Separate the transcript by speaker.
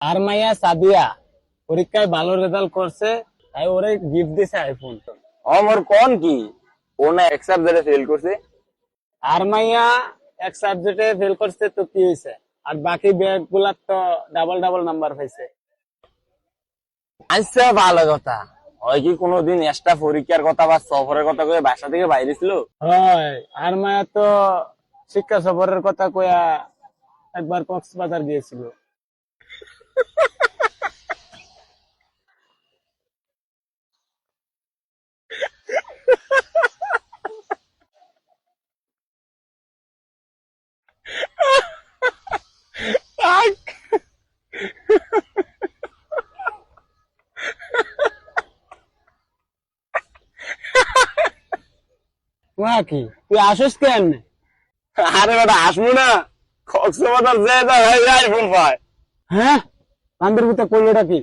Speaker 1: আর মাইয়া সাদিয়া পরীক্ষায় ভালো রেজাল্ট করছে, তাই ওরে গিফট দিছে আইফোন।
Speaker 2: আমার কোন কি ও না এক সাবজেক্টে ফেল করছে।
Speaker 1: আর মাইয়া এক সাবজেক্টে ফেল করছে তো কি হয়েছে, আর বাকি ব্যাগ গুলার তো ডাবল ডাবল নাম্বার পাইছে।
Speaker 2: আচ্ছা ভালো কথা। হয় কি কোনোদিন এক্সট্রা পরীক্ষার কথা বা সফরের কথা কয়ে বাসা থেকে বাইরে ছিল?
Speaker 1: হয়, আর মায়া তো শিক্ষা সফরের কথা কয়া একবার কক্সবাজার গিয়েছিল। তোমার কি, তুই আসিস কেন?
Speaker 2: আরে ওটা আসবো না, কক্সবাজার যে আইফোন পায়।
Speaker 1: হ্যাঁ, বান্ধবীতে করলোটা কি?